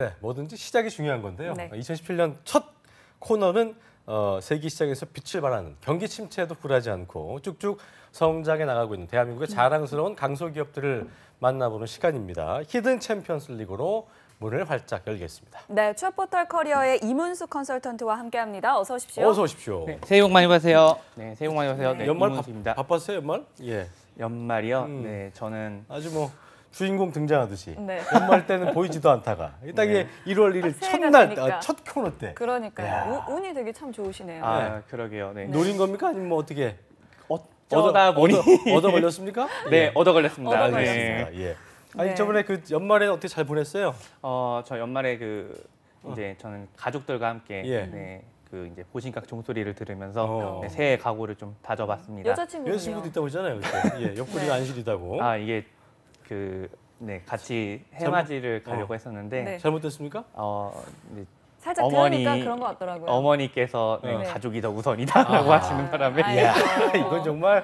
네, 뭐든지 시작이 중요한 건데요. 네. 2017년 첫 코너는 세기 시장에서 빛을 발하는 경기 침체에도 굴하지 않고 쭉쭉 성장해 나가고 있는 대한민국의 자랑스러운 강소기업들을 만나보는 시간입니다. 히든 챔피언스 리그로 문을 활짝 열겠습니다. 네, 취업포털 커리어의 이문수 컨설턴트와 함께합니다. 어서 오십시오. 어서 오십시오. 네, 새해 복 많이 받으세요. 네, 새해 복 많이 받으세요. 네. 네, 연말 이문수입니다. 바빴어요, 연말? 예. 연말이요? 네, 저는 아주 뭐 주인공 등장하듯이 네. 연말 때는 보이지도 않다가 딱 네. 1월 1일 새해가 첫날 되니까. 첫 코너 때 그러니까요. 운이 되게 참 좋으시네요. 그러게요. 네. 노린 겁니까 아니면 뭐 어떻게 어쩌다 보니 얻어 걸렸습니까? 네, 얻어 걸렸습니다. 얻어 네. 알겠습니다. 예. 아니 네. 저번에 그 연말에 어떻게 잘 보냈어요? 저 연말에 이제 저는 가족들과 함께 예. 네, 이제 보신각 종소리를 들으면서 어. 네, 새해 각오를 좀 다져봤습니다. 여자친구는요? 여자친구도 있다고 했잖아요. 그때. 예, 옆구리가 네. 안 시리다고. 이게 네, 같이 해맞이를 가려고 했었는데 네. 잘못됐습니까? 네, 살짝 들으니까 그런 것 같더라고요. 어머니께서 네, 네. 가족이 더 우선이다라고 하시는 바람에 아이고. 이건 정말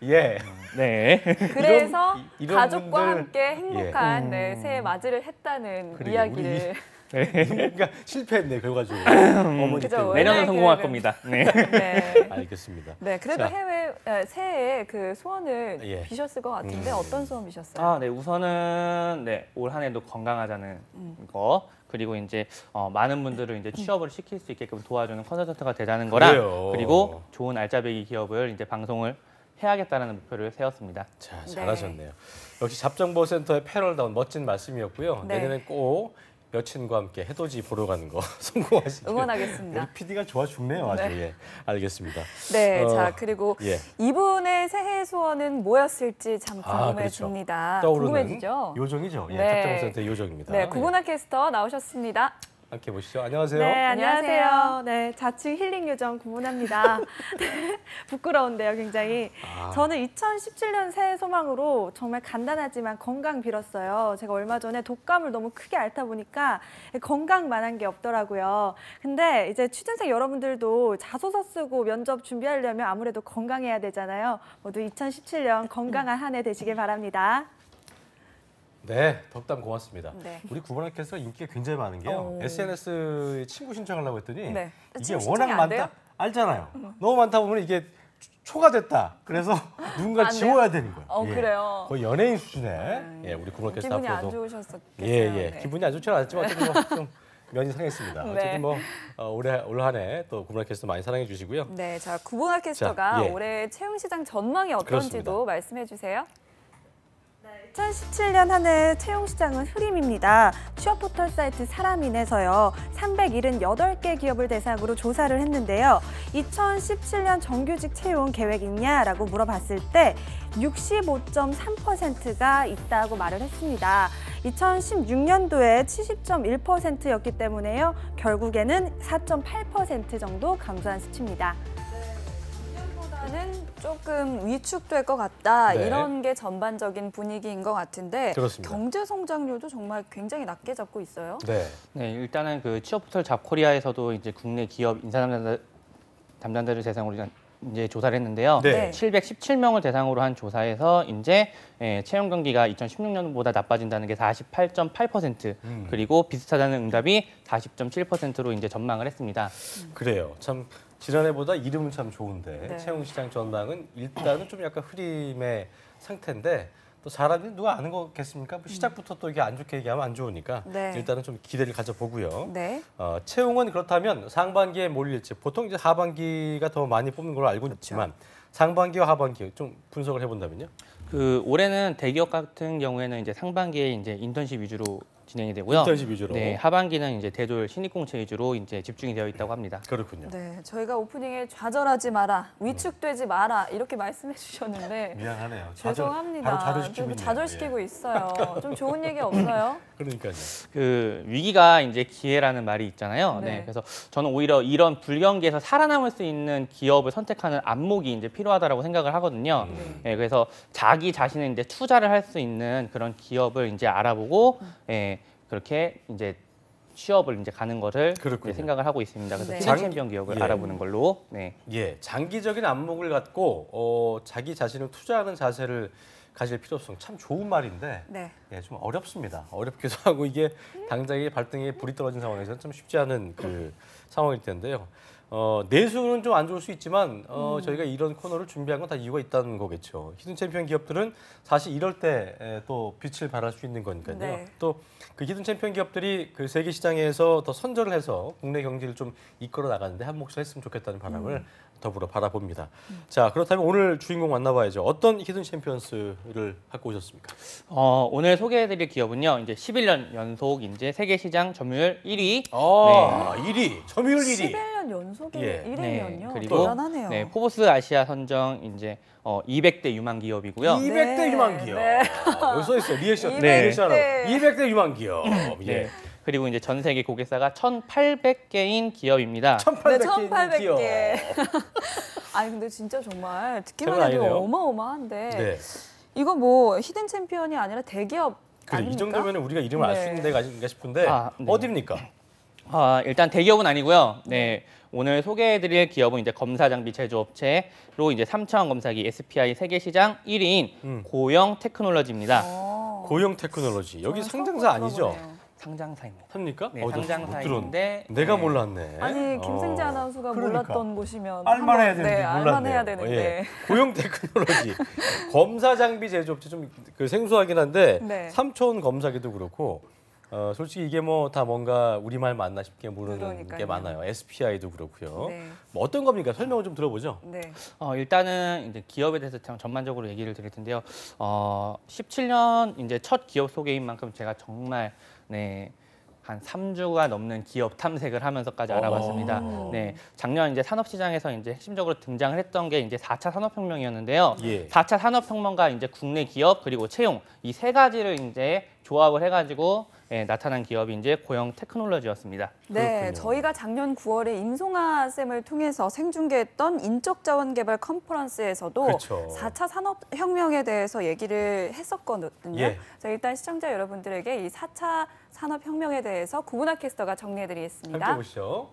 예. 네. 그래서 이런 가족과 분들- 함께 행복한 네, 새해 맞이를 했다는 그러게, 이야기를. 그러니까 실패했네 결과적으로. 어머니 그죠, 때문에. 원래 내년은 성공할 계획은- 겁니다. 네. 네. 알겠습니다. 네, 그래도 자. 새해에 그 소원을 예. 비셨을 것 같은데 어떤 소원 비셨어요? 네, 우선은 네, 올 한 해도 건강하자는 거, 그리고 이제 많은 분들을 이제 취업을 시킬 수 있게끔 도와주는 컨설턴트가 되자는 거랑, 그래요. 그리고 좋은 알짜배기 기업을 이제 방송을 해야겠다는 목표를 세웠습니다. 자, 네. 잘하셨네요. 역시 잡정보센터의 패럴다운 멋진 말씀이었고요. 네. 내년엔 꼭 여친과 함께 해돋이 보러 가는 거 성공하시길. 응원하겠습니다. 우리 PD가 좋아 죽네요, 아주. 네. 예, 알겠습니다. 네, 어, 자 그리고 예. 이분의 새해 소원은 뭐였을지 참 그렇죠. 궁금해집니다. 떠오르는 궁금해지죠? 요정이죠. 예, 네. 잡정보센터의 요정입니다. 네, 구본아 캐스터 나오셨습니다. 함께 보시죠. 안녕하세요. 네, 안녕하세요. 안녕하세요. 네, 자칭 힐링 요정 구문합니다. 네, 부끄러운데요, 굉장히. 저는 2017년 새해 소망으로 정말 간단하지만 건강 빌었어요. 제가 얼마 전에 독감을 너무 크게 앓다 보니까 건강만한 게 없더라고요. 근데 이제 취준생 여러분들도 자소서 쓰고 면접 준비하려면 아무래도 건강해야 되잖아요. 모두 2017년 건강한 한 해 되시길 바랍니다. 네, 덕담 고맙습니다. 네. 우리 구본학교에서 인기가 굉장히 많은 게요. 오. SNS에 친구 신청하려고 했더니 네. 이게 친구 워낙 신청이 안 돼요? 많다. 알잖아요. 너무 많다 보면 이게 초과됐다. 그래서 누군가 안 돼요? 지워야 되는 거예요. 예. 그래요. 거의 연예인 수준의 예, 우리 구본학교에서 기분이 안 앞으로도 좋으셨겠어요. 예. 네. 기분이 안 좋지는 않았지만 어쨌든 뭐좀 면이 상했습니다. 네. 어쨌든 뭐 올 한 해 또 구본학교에서 많이 사랑해 주시고요. 네, 자 구본아 캐스터가 자, 예. 올해 채용시장 전망이 어떤지도 그렇습니다. 말씀해 주세요. 2017년 한 해 채용시장은 흐림입니다. 취업포털 사이트 사람인에서요. 378개 기업을 대상으로 조사를 했는데요. 2017년 정규직 채용 계획 있냐라고 물어봤을 때 65.3%가 있다고 말을 했습니다. 2016년도에 70.1%였기 때문에요. 결국에는 4.8% 정도 감소한 수치입니다. 는 조금 위축될 것 같다 네. 이런 게 전반적인 분위기인 것 같은데 그렇습니다. 경제 성장률도 정말 굉장히 낮게 잡고 있어요. 네. 네, 일단은 취업포털 잡코리아에서도 이제 국내 기업 인사 담당자를 대상으로 이제 조사를 했는데요. 네. 717명을 대상으로 한 조사에서 이제 채용 경기가 2016년보다 나빠진다는 게 48.8%, 그리고 비슷하다는 응답이 40.7%로 이제 전망을 했습니다. 그래요. 참 지난해보다 이름은 참 좋은데 네. 채용시장 전망은 일단은 좀 약간 흐림의 상태인데 또 잘하는 누가 아는 거겠습니까? 뭐 시작부터 또 이게 안 좋게 얘기하면 안 좋으니까 네. 일단은 좀 기대를 가져보고요. 네. 채용은 그렇다면 상반기에 몰릴지 보통 이제 하반기가 더 많이 뽑는 걸로 알고 있지만 상반기와 하반기 좀 분석을 해본다면요. 올해는 대기업 같은 경우에는 이제 상반기에 이제 인턴십 위주로 진행이 되고요. 인턴십 위주로. 네, 하반기는 이제 대졸 신입공채 위주로 이제 집중이 되어 있다고 합니다. 그렇군요. 네, 저희가 오프닝에 좌절하지 마라, 위축되지 마라 이렇게 말씀해 주셨는데 미안하네요. 죄송합니다. 바로 좌절시키고 좀 있네요. 좌절시키고 있어요. 좀 좋은 얘기 없어요? 그러니까요. 위기가 이제 기회라는 말이 있잖아요. 네. 네. 그래서 저는 오히려 이런 불경기에서 살아남을 수 있는 기업을 선택하는 안목이 이제 필요하다고 생각을 하거든요. 네, 그래서 자기 자신의 이제 투자를 할 수 있는 그런 기업을 이제 알아보고 그렇게 이제 취업을 이제 가는 거를 그렇군요. 이제 생각을 하고 있습니다. 그래서 네. 히든 챔피언 기업을 예. 알아보는 걸로. 네. 예, 장기적인 안목을 갖고 자기 자신을 투자하는 자세를 가질 필요성 참 좋은 말인데 네. 예, 좀 어렵습니다. 어렵기도 하고 이게 당장에 발등에 불이 떨어진 상황에서는 좀 쉽지 않은 그 상황일 텐데요. 내수는 좀 안 좋을 수 있지만 저희가 이런 코너를 준비한 건 다 이유가 있다는 거겠죠. 히든 챔피언 기업들은 사실 이럴 때 또 빛을 발할 수 있는 거니까요. 네. 또 그 히든 챔피언 기업들이 그 세계 시장에서 더 선전을 해서 국내 경제를 좀 이끌어 나가는데 한 몫을 했으면 좋겠다는 바람을 더불어 바라봅니다. 자, 그렇다면 오늘 주인공 만나봐야죠. 어떤 히든 챔피언스를 갖고 오셨습니까? 오늘 소개해드릴 기업은요, 이제 11년 연속 이제 세계 시장 점유율 1위. 1위, 점유율 1위. 11년 연속에 예. 1위면요. 그리고 대단하네요. 네, 포브스 아시아 선정 이제 200대 유망 기업이고요. 200대 유망 기업. 네. 여기 써 있어요. 리액션. 네. 리액션. 200대 유망 기업. 네. 예. 그리고 이제 전 세계 고객사가 1,800개인 기업입니다. 1,800개 기업. 1,800개. 아니 근데 진짜 정말 듣기만 장난 해도 아니네요. 어마어마한데 네. 이거 뭐 히든 챔피언이 아니라 대기업 그래, 이 아닙니까? 정도면 우리가 이름을 알 수 네. 있는 데가 아닌가 싶은데 네. 어디입니까? 일단 대기업은 아니고요. 네. 오늘 소개해드릴 기업은 이제 검사 장비 제조업체로 이제 3차원 검사기 SPI 세계 시장 1위인 고영 테크놀로지입니다. 고영 테크놀로지. 여기 저는 상장사 처음 아니죠? 들어보네요. 상장사입니다. 합니까? 네, 저 못 상장사인데 들었- 내가 네. 몰랐네. 아니 김승재 아나운서가 그러니까. 몰랐던 곳이면 알만해야 한번, 되는데 네, 몰랐네요. 알만해야 되는데. 예. 고용 테크놀로지 검사 장비 제조업체 좀 그 생소하긴 한데 네. 3초원 검사기도 그렇고 솔직히 이게 뭐 다 뭔가 우리말 맞나 싶게 모르는 그러니까요. 게 많아요. SPI도 그렇고요. 네. 뭐 어떤 겁니까? 설명을 좀 들어보죠. 네. 일단은 이제 기업에 대해서 전반적으로 얘기를 드릴 텐데요. 17년 이제 첫 기업 소개인 만큼 제가 정말 한 3주가 넘는 기업 탐색을 하면서까지 알아봤습니다. 네, 작년 이제 산업시장에서 이제 핵심적으로 등장을 했던 게 이제 4차 산업혁명이었는데요. 예. 4차 산업혁명과 이제 국내 기업 그리고 채용 이 세 가지를 이제 조합을 해가지고 나타난 기업이 이제 고영 테크놀로지였습니다. 네, 그렇군요. 저희가 작년 9월에 임송아 쌤을 통해서 생중계했던 인적자원개발 컨퍼런스에서도 그렇죠. 4차 산업혁명에 대해서 얘기를 했었거든요. 예. 자, 일단 시청자 여러분들에게 이 4차 산업혁명에 대해서 구분학 캐스터가 정리해드리겠습니다. 함께 보시죠.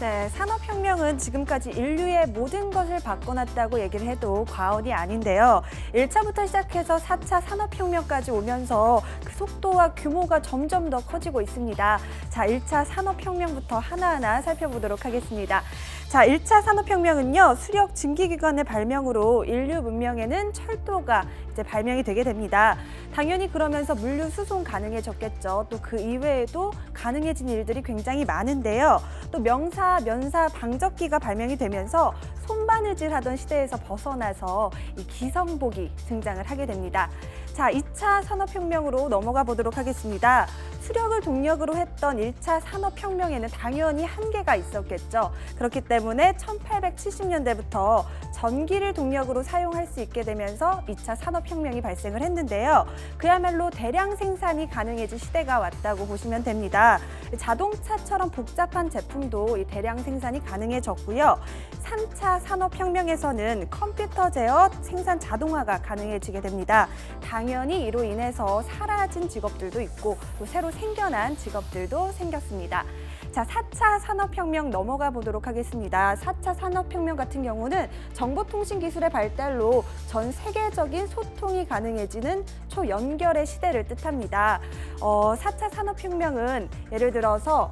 네, 산업혁명은 지금까지 인류의 모든 것을 바꿔놨다고 얘기를 해도 과언이 아닌데요. 1차부터 시작해서 4차 산업혁명까지 오면서 그 속도와 규모가 점점 더 커지고 있습니다. 자, 1차 산업혁명부터 하나하나 살펴보도록 하겠습니다. 자, 1차 산업혁명은요, 수력 증기기관의 발명으로 인류 문명에는 철도가 이제 발명이 되게 됩니다. 당연히 그러면서 물류 수송 가능해졌겠죠. 또 그 이외에도 가능해진 일들이 굉장히 많은데요. 또 명사, 면사, 방적기가 발명이 되면서 손바느질 하던 시대에서 벗어나서 이 기성복이 등장을 하게 됩니다. 자, 2차 산업혁명으로 넘어가 보도록 하겠습니다. 수력을 동력으로 했던 1차 산업혁명에는 당연히 한계가 있었겠죠. 그렇기 때문에 1870년대부터 전기를 동력으로 사용할 수 있게 되면서 2차 산업혁명이 발생을 했는데요. 그야말로 대량 생산이 가능해진 시대가 왔다고 보시면 됩니다. 자동차처럼 복잡한 제품도 이 대량 생산이 가능해졌고요. 3차 산업혁명에서는 컴퓨터 제어, 생산 자동화가 가능해지게 됩니다. 당연히 이로 인해서 사라진 직업들도 있고 또 새로 생겨난 직업들도 생겼습니다. 자, 4차 산업혁명 넘어가 보도록 하겠습니다. 4차 산업혁명 같은 경우는 정보통신기술의 발달로 전 세계적인 소통이 가능해지는 초연결의 시대를 뜻합니다. 4차 산업혁명은 예를 들어서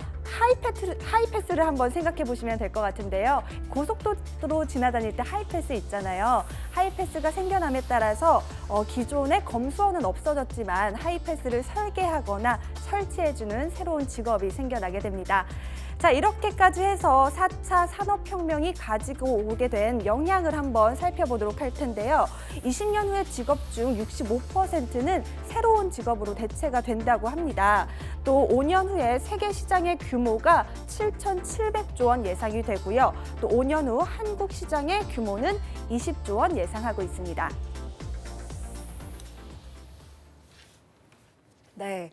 하이패스를 한번 생각해 보시면 될 것 같은데요. 고속도로 지나다닐 때 하이패스 있잖아요. 하이패스가 생겨남에 따라서 기존의 검수원은 없어졌지만 하이패스를 설계하거나 설치해주는 새로운 직업이 생겨나게 됩니다. 자, 이렇게까지 해서 4차 산업혁명이 가지고 오게 된 영향을 한번 살펴보도록 할 텐데요. 20년 후의 직업 중 65%는 새로운 직업으로 대체가 된다고 합니다. 또 5년 후에 세계 시장의 규모가 7,700조 원 예상이 되고요. 또 5년 후 한국 시장의 규모는 20조 원 예상하고 있습니다. 네.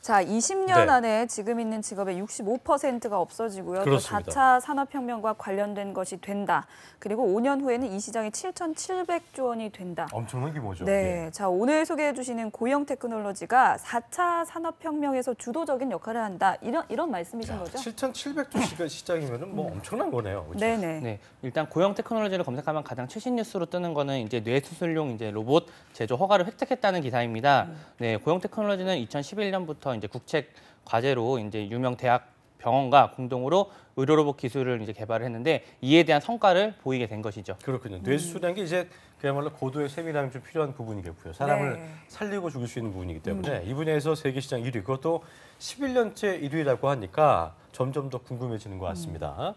자, 20년 네. 안에 지금 있는 직업의 65%가 없어지고요. 그렇습니다. 또 4차 산업혁명과 관련된 것이 된다. 그리고 5년 후에는 이 시장이 7,700조 원이 된다. 엄청난 규모죠. 네, 자 오늘 소개해 주시는 고영 테크놀로지가 4차 산업혁명에서 주도적인 역할을 한다. 이런 말씀이신 거죠? 7,700조 시장이면은 뭐 엄청난 거네요. 그렇죠? 네네. 네, 일단 고영 테크놀로지를 검색하면 가장 최신 뉴스로 뜨는 거는 이제 뇌수술용 이제 로봇 제조 허가를 획득했다는 기사입니다. 네, 고영 테크놀로지는 2011년부터 이제 국책 과제로 이제 유명 대학 병원과 공동으로 의료 로봇 기술을 이제 개발을 했는데 이에 대한 성과를 보이게 된 것이죠. 그렇군요. 뇌수술이라는 게 이제 그야말로 고도의 세밀함이 좀 필요한 부분이겠고요. 사람을 네. 살리고 죽일 수 있는 부분이기 때문에 이 분야에서 세계 시장 1위, 그것도 11년째 1위라고 하니까 점점 더 궁금해지는 것 같습니다.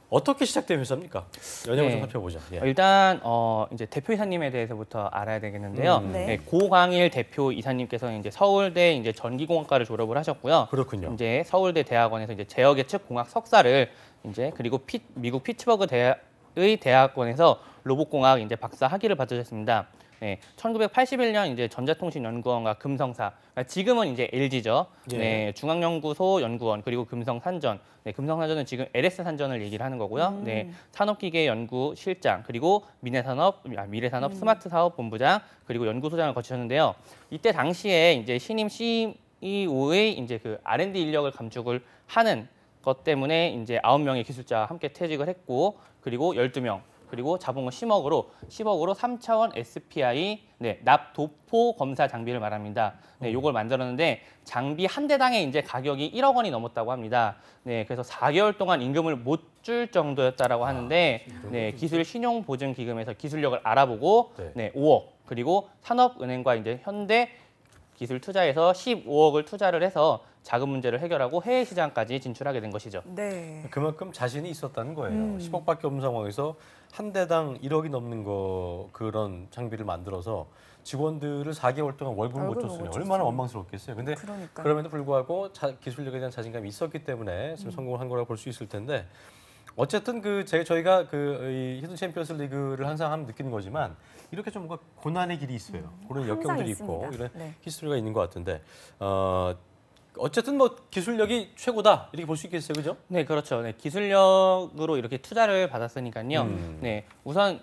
어떻게 시작된 회사입니까? 연영을 좀 네. 살펴보자. 예. 일단 이제 대표 이사님에 대해서부터 알아야 되겠는데요. 네. 네, 고광일 대표 이사님께서는 이제 서울대 이제 전기공학과를 졸업을 하셨고요. 그렇군요. 이제 서울대 대학원에서 이제 제어 예측 공학 석사를 이제 그리고 미국 피츠버그 대학의 대학원에서 로봇공학 이제 박사 학위를 받으셨습니다. 네, 1981년 이제 전자통신연구원과 금성사, 그러니까 지금은 이제 LG죠. 예. 네, 중앙연구소 연구원 그리고 금성산전. 네, 금성산전은 지금 LS 산전을 얘기를 하는 거고요. 네, 산업기계연구실장 그리고 미래산업 스마트사업본부장 그리고 연구소장을 거치셨는데요. 이때 당시에 이제 신임 CEO의 이제 그 R&D 인력을 감축을 하는 것 때문에 이제 9명의 기술자와 함께 퇴직을 했고 그리고 12명. 그리고 자본금 10억으로 3차원 SPI 납 도포 검사 장비를 말합니다. 네, 요걸 만들었는데 장비 한 대당의 이제 가격이 1억 원이 넘었다고 합니다. 네, 그래서 4개월 동안 임금을 못 줄 정도였다라고 하는데 네, 기술 신용 보증 기금에서 기술력을 알아보고 네, 5억 그리고 산업은행과 이제 현대 기술 투자에서 15억을 투자를 해서 자금 문제를 해결하고 해외 시장까지 진출하게 된 것이죠. 네. 그만큼 자신이 있었다는 거예요. 10억밖에 없는 상황에서 한 대당 1억이 넘는 그런 장비를 만들어서 직원들을 4개월 동안 월급을 못 월급을 줬으니 못 얼마나 줬어요. 원망스럽겠어요. 근데 그러니까요. 그럼에도 불구하고 기술력에 대한 자신감이 있었기 때문에 지금 성공을 한 거라고 볼 수 있을 텐데 어쨌든 저희가 이 히든 챔피언스 리그를 항상 하면 느끼는 거지만 이렇게 좀 뭔가 고난의 길이 있어요. 그런 항상 역경들이 있습니다. 있고 이런 네. 히스토리가 있는 것 같은데 어쨌든 뭐 기술력이 최고다 이렇게 볼 수 있겠어요, 그죠? 네, 그렇죠. 네, 기술력으로 이렇게 투자를 받았으니까요. 네, 우선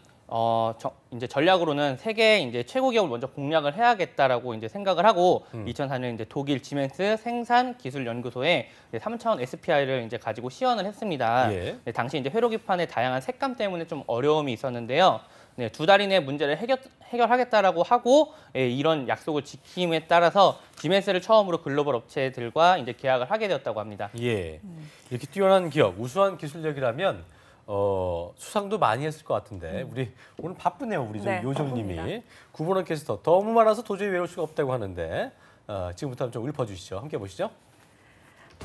이제 전략으로는 세계 이제 최고 기업을 먼저 공략을 해야겠다라고 이제 생각을 하고 2004년 이제 독일 지멘스 생산 기술 연구소에 3차원 SPI를 이제 가지고 시연을 했습니다. 예. 네, 당시 이제 회로기판의 다양한 색감 때문에 좀 어려움이 있었는데요. 네, 2달 이내 문제를 해결하겠다라고 하고 이런 약속을 지킴에 따라서 지멘스를 처음으로 글로벌 업체들과 이제 계약을 하게 되었다고 합니다. 예. 이렇게 뛰어난 기업, 우수한 기술력이라면 수상도 많이 했을 것 같은데 우리 오늘 바쁘네요, 우리 네, 요정님이. 바쁩니다. 구본원 캐스터 너무 많아서 도저히 외울 수가 없다고 하는데 지금부터 한번 좀 읊어주시죠. 함께 보시죠.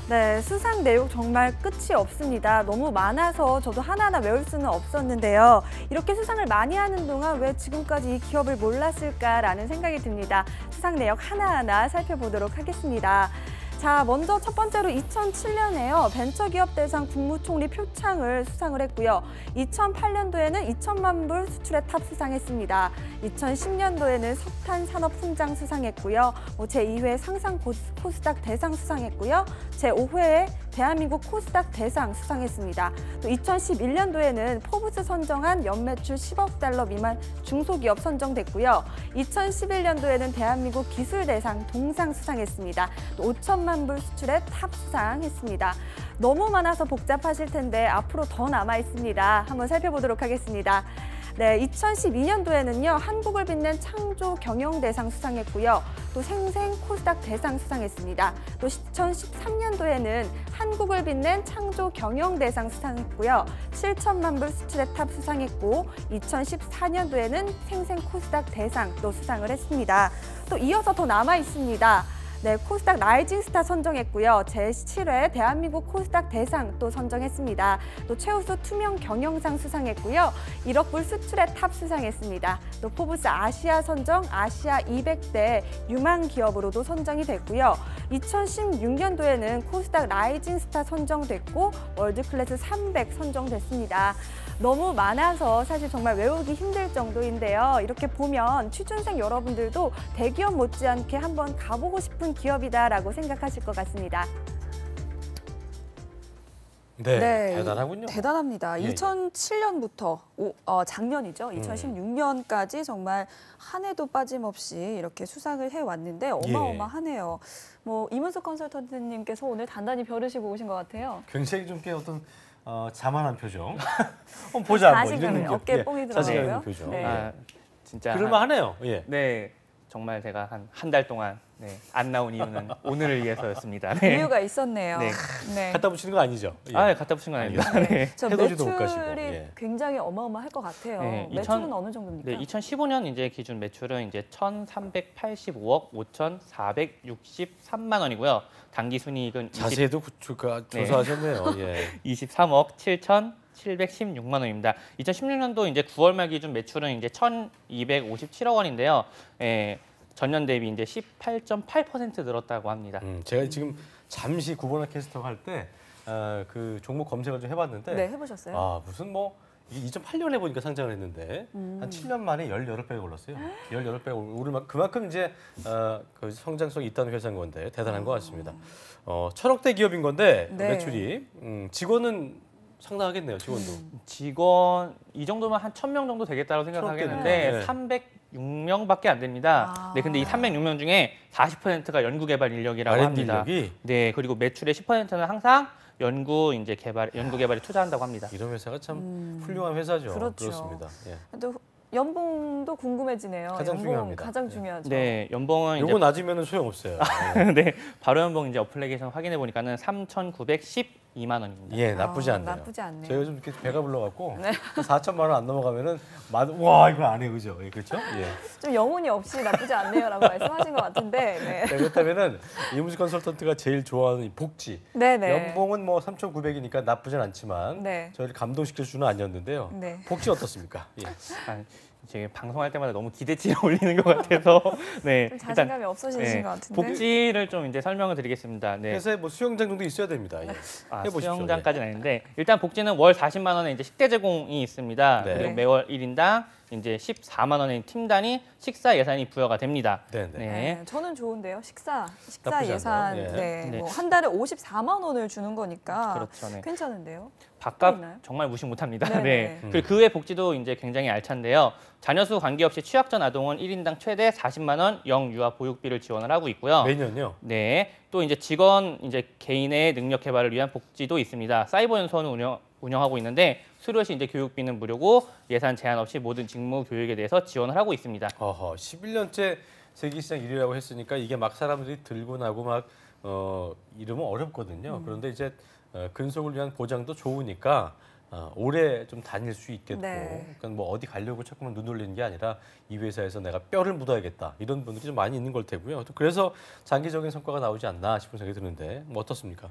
네, 수상 내용 정말 끝이 없습니다. 너무 많아서 저도 하나하나 외울 수는 없었는데요. 이렇게 수상을 많이 하는 동안 왜 지금까지 이 기업을 몰랐을까라는 생각이 듭니다. 수상 내역 하나하나 살펴보도록 하겠습니다. 자, 먼저 첫 번째로 2007년에요. 벤처기업 대상 국무총리 표창을 수상을 했고요. 2008년도에는 2천만 불 수출의 탑 수상했습니다. 2010년도에는 석탄 산업 훈장 수상했고요. 제2회 상상 코스닥 대상 수상했고요. 제5회에 대한민국 코스닥 대상 수상했습니다. 또 2011년도에는 포브스 선정한 연매출 10억 달러 미만 중소기업 선정됐고요. 2011년도에는 대한민국 기술대상 동상 수상했습니다. 또 5천만 불 수출에 탑 수상했습니다. 너무 많아서 복잡하실 텐데 앞으로 더 남아 있습니다. 한번 살펴보도록 하겠습니다. 네, 2012년도에는요, 한국을 빛낸 창조 경영대상 수상했고요. 또 생생 코스닥 대상 수상했습니다. 또 2013년도에는 한국을 빛낸 창조 경영대상 수상했고요. 7천만 불 수출의 탑 수상했고, 2014년도에는 생생 코스닥 대상 또 수상을 했습니다. 또 이어서 더 남아 있습니다. 네, 코스닥 라이징 스타 선정했고요. 제7회 대한민국 코스닥 대상 또 선정했습니다. 또 최우수 투명 경영상 수상했고요. 1억 불 수출의 탑 수상했습니다. 또 포브스 아시아 선정 아시아 200대 유망 기업으로도 선정이 됐고요. 2016년도에는 코스닥 라이징 스타 선정됐고 월드클래스 300 선정됐습니다. 너무 많아서 사실 정말 외우기 힘들 정도인데요. 이렇게 보면 취준생 여러분들도 대기업 못지않게 한번 가보고 싶은 좋은 기업이다라고 생각하실 것 같습니다. 네, 네, 대단하군요. 대단합니다. 예, 예. 2007년부터 작년이죠. 2016년까지 정말 한 해도 빠짐없이 이렇게 수상을 해왔는데 어마어마하네요. 뭐 이문석 컨설턴트님께서 오늘 단단히 벼르시고 오신 것 같아요. 굉장히 좀 꽤 어떤 자만한 표정. 한번 보자. 뭐 자신감이 이런 느낌. 어깨에 뽕이 자신감 들어가고요. 있는 표정. 네. 아, 진짜 그럴만하네요. 예. 네, 정말 제가 한 달 동안 안 나온 이유는 오늘을 위해서였습니다. 네. 이유가 있었네요. 네. 네. 갖다 붙이는 거 아니죠? 예. 갖다 붙인 건 아닙니다. 네. 저 해돋이도 못 매출이 가시고, 예. 굉장히 어마어마할 것 같아요. 네, 매출은 어느 정도입니까? 네, 2015년 이제 기준 매출은 이제 1,385억 5,463만 원이고요. 당기 순이익은 자세히도 조사하셨네요. 예. 23억 7,716만 원입니다. 2016년도 이제 9월 말 기준 매출은 이제 1,257억 원인데요. 전년 대비 이제 18.8% 늘었다고 합니다. 제가 지금 잠시 구본화 캐스터 할 때 그 종목 검색을 좀 해봤는데 네, 해보셨어요? 무슨 뭐 이게 2008년에 보니까 상장을 했는데 한 7년 만에 18배가 올랐어요. 18배가 오르면 그만큼 이제 그 성장성이 있다는 회사인 건데 대단한 것 같습니다. 1,000억대 기업인 건데 네. 매출이 직원은 상당하겠네요. 직원도. 직원 이 정도면 한 1,000명 정도 되겠다고 생각하겠는데 네. 306명밖에 안 됩니다. 네, 근데 이 306명 중에 40%가 연구개발 인력이라고 R&D 합니다. 인력이 네, 그리고 매출의 10%는 항상 연구개발에 투자한다고 합니다. 이런 회사가 참 훌륭한 회사죠. 그렇죠. 그렇습니다. 예. 또 연봉도 궁금해지네요. 가장 연봉 중요합니다. 가장 네. 중요하죠. 네, 연봉은 요거 낮으면 소용없어요. 네, 바로 연봉 이제 어플리케이션 확인해 보니까는 3,912만 원입니다. 예, 나쁘지 않네요. 나쁘지 않네요. 저희가 좀 이렇게 배가 불러갖고 4천만 원 안 넘어가면은 와 이거 안 해 그죠? 예, 그렇죠? 예. 좀 영혼이 없이 나쁘지 않네요라고 말씀하신 것 같은데. 네. 네, 그렇다면은 이무지 컨설턴트가 제일 좋아하는 이 복지. 네네. 연봉은 뭐 3,900이니까 나쁘진 않지만 네. 저희를 감동시킬 수는 아니었는데요. 네. 복지 어떻습니까? 예. 이제 방송할 때마다 너무 기대치를 올리는 것 같아서 네, 좀 자신감이 없어지신 것 같은데. 복지를 좀 이제 설명을 드리겠습니다. 네. 회사에 뭐 수영장 정도 있어야 됩니다. 예. 해보십시오. 수영장까지는 아닌데 일단 복지는 월 40만 원에 이제 식대 제공이 있습니다. 네. 그리고 매월 1인당 이제 14만 원의 팀단위 식사 예산이 부여가 됩니다. 네, 네. 네, 저는 좋은데요. 식사 나쁘지 예산 않네요. 예. 네, 네. 뭐 한 달에 54만 원을 주는 거니까 그렇죠. 네. 괜찮은데요. 밥값 있나요? 정말 무시 못합니다. 네네. 네. 그리고 그 외 복지도 이제 굉장히 알찬데요. 자녀 수 관계없이 취약전 아동은 1인당 최대 40만 원 영유아 보육비를 지원을 하고 있고요. 매년요. 네. 또 이제 직원 이제 개인의 능력 개발을 위한 복지도 있습니다. 사이버 연수원을 운영하고 있는데 수료 시 이제 교육비는 무료고 예산 제한 없이 모든 직무 교육에 대해서 지원을 하고 있습니다. 11년째 세계시장 1위라고 했으니까 이게 막 사람들이 들고 나고 막 이러면 어렵거든요. 그런데 이제 근속을 위한 보장도 좋으니까 오래 좀 다닐 수 있겠고, 네. 그러니까 뭐 어디 가려고 자꾸만 눈 돌리는 게 아니라 이 회사에서 내가 뼈를 묻어야겠다 이런 분들이 좀 많이 있는 걸 테고요. 또 그래서 장기적인 성과가 나오지 않나 싶은 생각이 드는데 뭐 어떻습니까?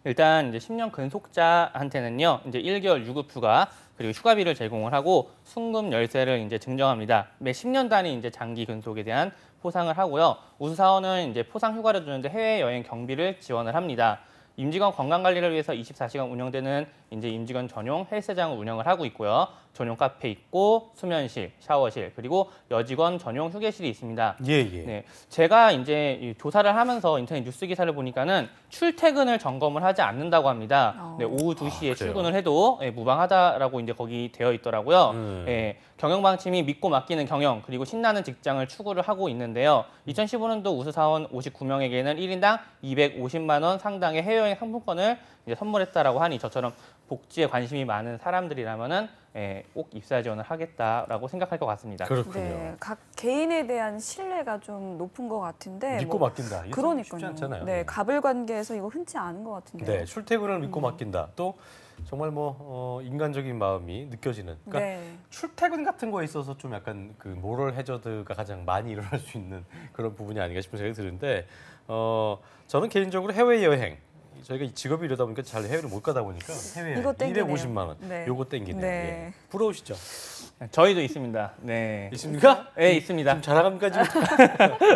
일단 이제 10년 근속자한테는요, 이제 1개월 유급 휴가 그리고 휴가비를 제공을 하고 순금 열세를 이제 증정합니다. 매 10년 단위 이제 장기 근속에 대한 포상을 하고요. 우수사원은 이제 포상 휴가를 주는데 해외 여행 경비를 지원을 합니다. 임직원 건강 관리를 위해서 24시간 운영되는 이제 임직원 전용 헬스장을 운영을 하고 있고요. 전용 카페 있고 수면실, 샤워실 그리고 여직원 전용 휴게실이 있습니다. 예, 예. 네, 제가 이제 이 조사를 하면서 인터넷 뉴스 기사를 보니까는 출퇴근을 점검을 하지 않는다고 합니다. 네, 오후 2시에 그래요? 출근을 해도 무방하다라고 이제 거기 되어 있더라고요. 예, 경영 방침이 믿고 맡기는 경영 그리고 신나는 직장을 추구를 하고 있는데요. 2015년도 우수 사원 59명에게는 1인당 250만 원 상당의 해외여행 상품권을 이제 선물했다라고 하니 저처럼 복지에 관심이 많은 사람들이라면은 꼭 입사 지원을 하겠다라고 생각할 것 같습니다. 그렇군요. 네, 각 개인에 대한 신뢰가 좀 높은 것 같은데. 믿고 맡긴다. 이게 그러니까요. 쉽지 않잖아요. 네, 갑을 관계에서 이거 흔치 않은 것 같은데요. 네, 출퇴근을 믿고 맡긴다. 또 정말 뭐 인간적인 마음이 느껴지는. 그러니까 네. 출퇴근 같은 거에 있어서 좀 약간 그 모럴 해저드가 가장 많이 일어날 수 있는 그런 부분이 아닌가 싶은 생각이 드는데 저는 개인적으로 해외 여행 저희가 직업이 이러다 보니까 잘 해외를 못 가다 보니까 해외 이거 땡기네요. 250만 원 네. 요거 땡기네요. 네. 예. 부러우시죠? 저희도 있습니다. 네. 있습니까? 네, 있습니다. 좀 자랑감까지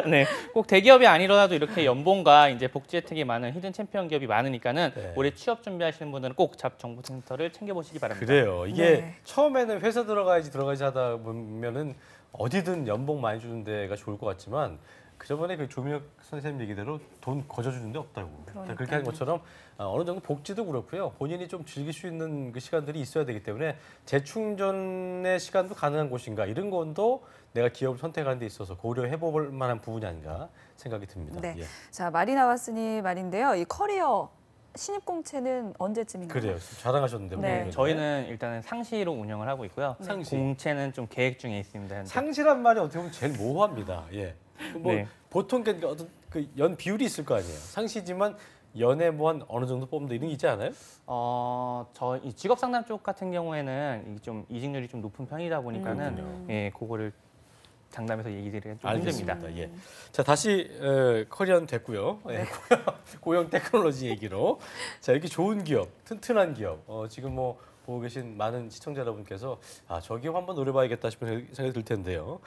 네, 꼭 대기업이 아니더라도 이렇게 연봉과 이제 복지 혜택이 많은 히든 챔피언 기업이 많으니까는 네. 올해 취업 준비하시는 분들은 꼭 잡정보센터를 챙겨보시기 바랍니다. 그래요. 이게 네. 처음에는 회사 들어가야지 하다 보면은 어디든 연봉 많이 주는 데가 좋을 것 같지만 그 저번에 그 조미혁 선생님 얘기대로 돈 거저주는 데 없다고. 그러니까요. 그렇게 하는 것처럼 어느 정도 복지도 그렇고요. 본인이 좀 즐길 수 있는 그 시간들이 있어야 되기 때문에 재충전의 시간도 가능한 곳인가 이런 건도 내가 기업을 선택하는 데 있어서 고려해 볼 만한 부분이 아닌가 생각이 듭니다. 네. 예. 자, 말이 나왔으니 말인데요. 이 커리어 신입 공채는 언제쯤인가요? 그래요. 자랑하셨는데. 네. 분명히. 저희는 일단은 상시로 운영을 하고 있고요. 상시. 공채는 좀 계획 중에 있습니다. 현재. 상시란 말이 어떻게 보면 제일 모호합니다. 예. 뭐 네. 보통 그 어떤 그 연 비율이 있을 거 아니에요. 상시지만 연에 뭐 한 어느 정도 뽑는다 이런 게 있지 않아요? 저 이 직업 상담 쪽 같은 경우에는 좀 이직률이 좀 높은 편이다 보니까는 그렇군요. 예, 그거를 상담에서 얘기 드리기가 좀 힘듭니다. 알겠습니다. 예. 자 다시 커리어는 됐고요. 예, 고용 테크놀로지 얘기로 자 이렇게 좋은 기업, 튼튼한 기업 지금 뭐 보고 계신 많은 시청자 여러분께서 저 기업 한번 노려봐야겠다 싶은 생각이 들 텐데요.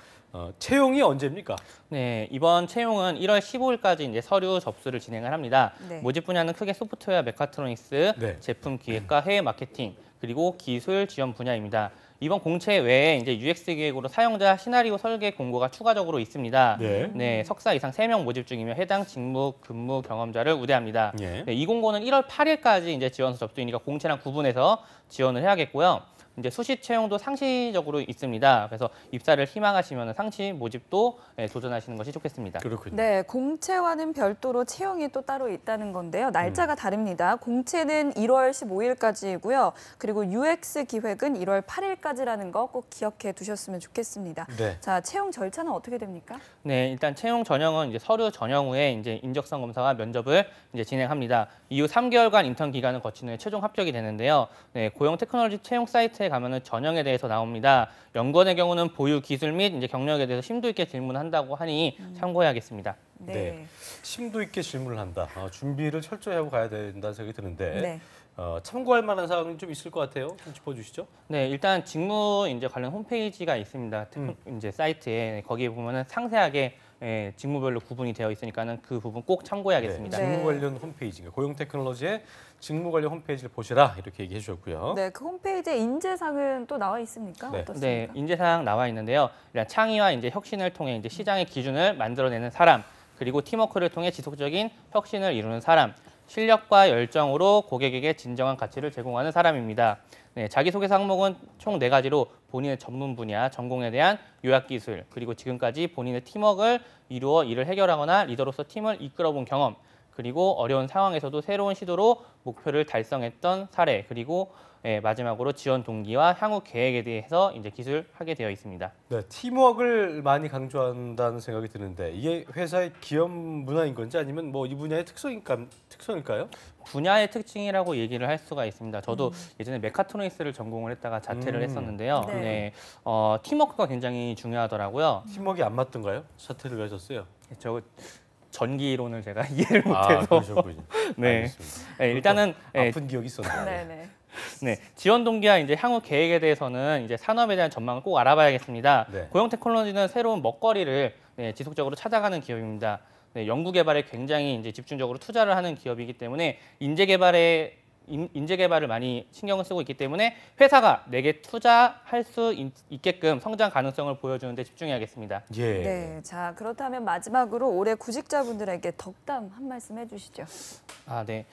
채용이 언제입니까? 네, 이번 채용은 1월 15일까지 이제 서류 접수를 진행을 합니다. 네. 모집 분야는 크게 소프트웨어 메카트로닉스, 네. 제품 기획과 해외 마케팅, 그리고 기술 지원 분야입니다. 이번 공채 외에 이제 UX 기획으로 사용자 시나리오 설계 공고가 추가적으로 있습니다. 네. 석사 이상 3명 모집 중이며 해당 직무 근무 경험자를 우대합니다. 예. 네, 이 공고는 1월 8일까지 이제 지원서 접수이니까 공채랑 구분해서 지원을 해야겠고요. 이제 수시 채용도 상시적으로 있습니다. 그래서 입사를 희망하시면 상시 모집도 도전하시는 것이 좋겠습니다. 그렇군요. 네, 공채와는 별도로 채용이 또 따로 있다는 건데요. 날짜가 다릅니다. 공채는 1월 15일까지이고요. 그리고 UX 기획은 1월 8일까지라는 거 꼭 기억해 두셨으면 좋겠습니다. 네. 자, 채용 절차는 어떻게 됩니까? 네, 일단 채용 전형은 이제 서류 전형 후에 이제 인적성 검사와 면접을 이제 진행합니다. 이후 3개월간 인턴 기간을 거친 후에 최종 합격이 되는데요. 네, 고용 테크놀로지 채용 사이트에 가면은 전형에 대해서 나옵니다. 연구원의 경우는 보유 기술 및 이제 경력에 대해서 심도 있게 질문한다고 하니 참고해야겠습니다. 네. 심도 있게 질문을 한다. 준비를 철저히 하고 가야 된다는 생각이 드는데 네. 참고할 만한 사항이 좀 있을 것 같아요. 좀 짚어주시죠. 네, 일단 직무 이제 관련 홈페이지가 있습니다. 이제 사이트에 거기에 보면은 상세하게 직무별로 구분이 되어 있으니까는 그 부분 꼭 참고해야겠습니다. 네. 직무 관련 홈페이지인가 고용 테크놀로지의 직무 관련 홈페이지를 보시라 이렇게 얘기해 주셨고요. 네, 그 홈페이지에 인재상은 또 나와 있습니까? 네. 어떻습니까? 네, 인재사항 나와 있는데요. 일단 창의와 이제 혁신을 통해 이제 시장의 기준을 만들어내는 사람, 그리고 팀워크를 통해 지속적인 혁신을 이루는 사람, 실력과 열정으로 고객에게 진정한 가치를 제공하는 사람입니다. 네, 자기소개서 항목은 총 4가지로 본인의 전문 분야, 전공에 대한 요약 기술, 그리고 지금까지 본인의 팀워크를 이루어 일을 해결하거나 리더로서 팀을 이끌어본 경험, 그리고 어려운 상황에서도 새로운 시도로 목표를 달성했던 사례, 그리고 마지막으로 지원 동기와 향후 계획에 대해서 이제 기술하게 되어 있습니다. 네, 팀워크를 많이 강조한다는 생각이 드는데 이게 회사의 기업 문화인 건지 아니면 뭐 이 분야의 특성일까요? 분야의 특징이라고 얘기를 할 수가 있습니다. 저도 예전에 메카트로닉스를 전공을 했다가 자퇴를 했었는데요. 네. 네, 팀워크가 굉장히 중요하더라고요. 팀워크가 안 맞던가요? 사퇴를 왜 하셨어요? 저 전기론을 제가 이해를 못해서 그러셨군요. 네. 알겠습니다. 네, 일단은 아픈 기억이 있었네요. 네, 네. 네, 지원 동기와 이제 향후 계획에 대해서는 이제 산업에 대한 전망을 꼭 알아봐야겠습니다. 네. 고용 테크놀로지는 새로운 먹거리를 지속적으로 찾아가는 기업입니다. 네, 연구 개발에 굉장히 이제 집중적으로 투자를 하는 기업이기 때문에 인재 개발을 많이 신경을 쓰고 있기 때문에 회사가 내게 투자할 수 있게끔 성장 가능성을 보여주는 데 집중해야겠습니다. 예. 네, 자 그렇다면 마지막으로 올해 구직자분들에게 덕담 한 말씀 해주시죠. 아, 네.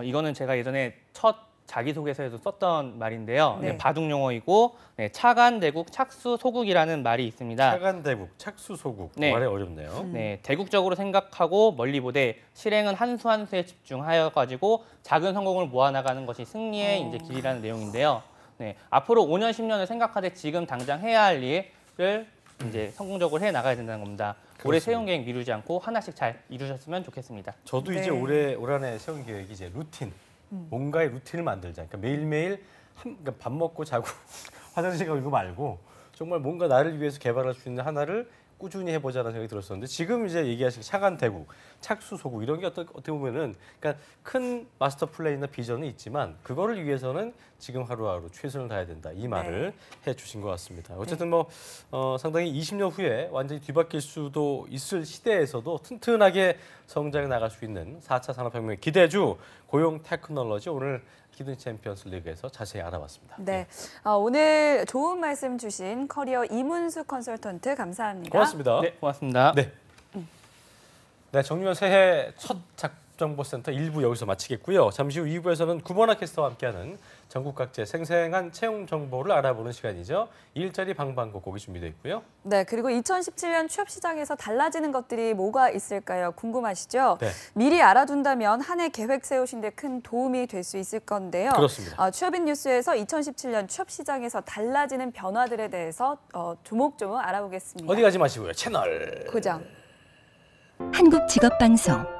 이거는 제가 예전에 첫 자기소개서에도 썼던 말인데요. 네. 네, 바둑 용어이고 차간대국 착수소국이라는 말이 있습니다. 차간대국, 착수소국. 네. 말이 어렵네요. 네, 대국적으로 생각하고 멀리 보되 실행은 한 수 한 수에 집중하여 가지고 작은 성공을 모아나가는 것이 승리의 이제 길이라는 내용인데요. 네, 앞으로 5년, 10년을 생각하되 지금 당장 해야 할 일을 이제 성공적으로 해 나가야 된다는 겁니다. 올해 세운 계획 미루지 않고 하나씩 잘 이루셨으면 좋겠습니다. 저도 이제 네. 올 한해 세운 계획이 이제 루틴, 뭔가의 루틴을 만들자. 그러니까 매일매일 그러니까 밥 먹고 자고 화장실 가고 이거 말고 정말 뭔가 나를 위해서 개발할 수 있는 하나를 꾸준히 해보자라는 생각이 들었었는데 지금 이제 얘기하신 차간대국, 착수소국 이런 게 어떻게 보면은 그러니까 큰 마스터 플랜이나 비전은 있지만 그거를 위해서는 지금 하루하루 최선을 다해야 된다 이 말을 해주신 것 같습니다. 어쨌든 뭐 상당히 20년 후에 완전히 뒤바뀔 수도 있을 시대에서도 튼튼하게 성장해 나갈 수 있는 4차 산업혁명의 기대주 고용 테크놀로지 오늘 히든 챔피언스 리그에서 자세히 알아봤습니다. 네, 오늘 좋은 말씀 주신 커리어 이문수 컨설턴트 감사합니다. 고맙습니다. 네, 고맙습니다. 네. 네, 정유현 새해 첫 작정보센터 1부 여기서 마치겠고요. 잠시 후 2부에서는 구본아 캐스터와 함께하는 전국 각지의 생생한 채용 정보를 알아보는 시간이죠. 일자리 방방곡곡이 준비되어 있고요. 네, 그리고 2017년 취업 시장에서 달라지는 것들이 뭐가 있을까요? 궁금하시죠? 네. 미리 알아둔다면 한 해 계획 세우신 데 큰 도움이 될 수 있을 건데요. 그렇습니다. 취업인 뉴스에서 2017년 취업 시장에서 달라지는 변화들에 대해서 조목조목 알아보겠습니다. 어디 가지 마시고요. 채널 고정. 한국직업방송